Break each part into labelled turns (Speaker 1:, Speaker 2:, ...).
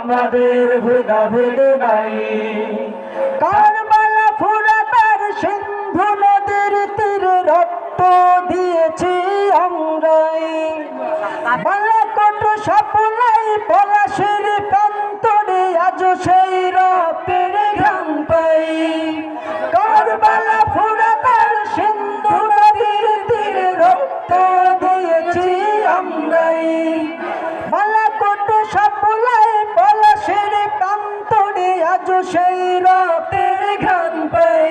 Speaker 1: আমাদের ভেদাভেদ নাই। কারবালা ফুরাতার সিন্ধু নদীর তীরে রক্ত দিয়েছি আমরাই, বালাকোট সাপুলাই পলাশের প্রান্তরে আজ সেই রক্তের ঘ্রাণ পাই। কারবালা ফুরাতার সিন্ধু নদীর তীরে রক্ত দিয়েছি আমরাই, বালাকোট সাপুলাই পলাশের প্রান্তরে আজ সেই রক্তের ঘ্রাণ পাই।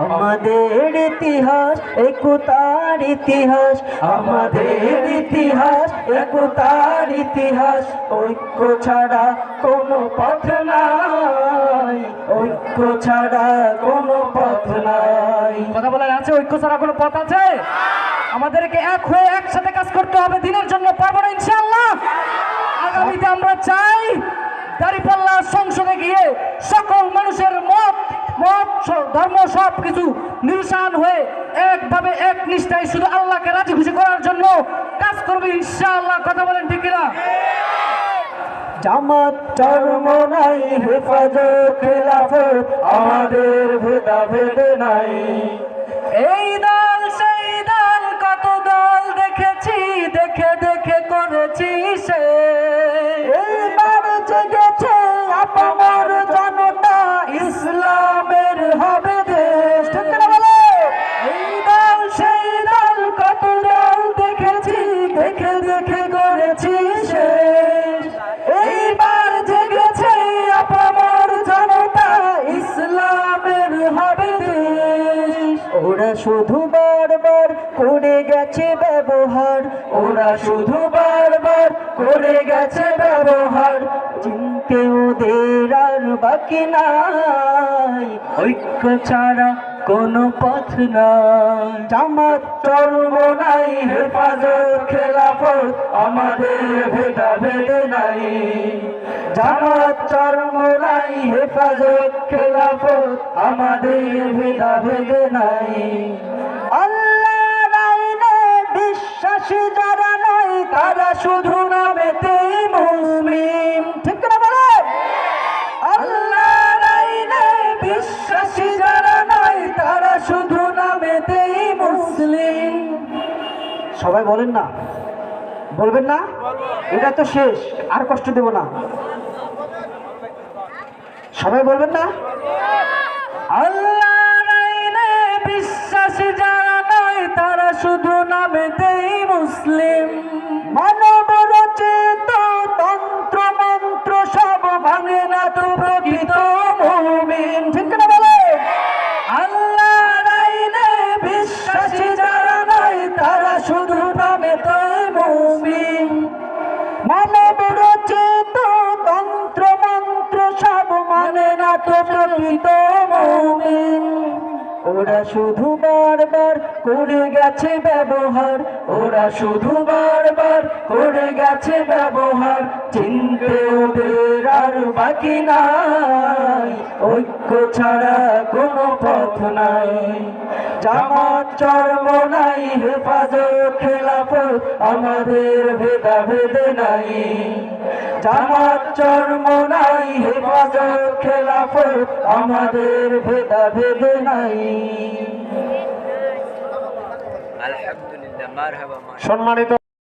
Speaker 1: আমাদের ইতিহাস একতার ইতিহাস, আমাদের ইতিহাস একতার ইতিহাস। ঐক্য ছাড়া কোনো পথ নাই, ঐক্য ছাড়া কোনো পথ নাই।
Speaker 2: কথা বলার আছে, ঐক্য ছাড়া কোনো পথ আছে? আমাদেরকে এক হয়ে একসাথে কাজ করতে হবে দিনের জন্য, পারবো না ইনশাআল্লাহ। আগামীতে আমরা চাই দাঁড়িপাল্লা সংসদে গিয়ে সকল মানুষের মত ধর্ম সব কিছু নিরসন হয়ে একভাবে এক নিষ্ঠায় শুধু আল্লাহকে রাজি খুশি করার জন্য কাজ করবে ইনশাআল্লাহ। কথা বলেন ঠিক কিনা?
Speaker 1: জামাত চরমনাই হেফাজত খেলাফত আমাদের ভেদাভেদ নাই।
Speaker 2: এই দল সেই দল কত দল দেখেছি, দেখে দেখে করেছি সে।
Speaker 1: এইবার জেগেছে আপামর জনতা, ইসলামের হবে দেশ। ঠিক না বলে?
Speaker 2: এই দল সেই দল কত দল দেখেছি,
Speaker 1: দেখে দেখে করেছি শেষ। এইবার জেগেছে আপামর জনতা, ইসলামের হবে দেশ। ওরা শুধু বারবার করে গেছে ব্যবহার, ওরা শুধু বারবার করে গেছে ব্যবহার। চিনতে ওদের আর বাকি নাই, ঐক্য ছাড়া কোনো পথ নাই। জামাত চরমনাই হেফাজত খেলাফত আমাদের ভেদাভেদ নাই। জামাত চরমনাই হেফাজত খেলাফত আমাদের ভেদাভেদ নাই। আল্লাহর আইনে বিশ্বাসী যারা নয়, তারা শুধু নামেতেই মুসলিম। ঠিক না বলে? আল্লাহর আইনে বিশ্বাসী যারা নয়, তারা শুধু নামেতেই মুসলিম। সবাই বলেন না, বলবেন না? এটা তো শেষ, আর কষ্ট দেব না। সবাই বলবেন না?
Speaker 2: আল্লাহর আইনে বিশ্বাসী যারা নয়, তারা শুধু নামেতেই মুসলিম।
Speaker 1: মানব রচিত তন্ত্র মন্ত্র সব ভাঙে না তো প্রকৃত মুমিন। ঠিক না বলে? আল্লাহর আইনে বিশ্বাসী যারা নয়, তারা শুধু নামেতেই মুমিন। মানব রচিত তন্ত্র মন্ত্র সব মানে না তো প্রকৃত মুমিন। ওরা শুধু বারবার করে গেছে ব্যবহার, ওরা শুধু বারবার করে গেছে ব্যবহার। চিনতে ওদের আর বাকি নাই, ঐক্য ছাড়া কোনো পথ নাই। জামাত চরমনাই হেফাজত খেলাফত আমাদের ভেদাভেদ নাই। জামাত চরমনাই হেফাজত খেলাফত আমাদের ভেদাভেদ নাই।
Speaker 3: আলহামদুলিল্লাহ, মারহাবা।
Speaker 1: সম্মানিত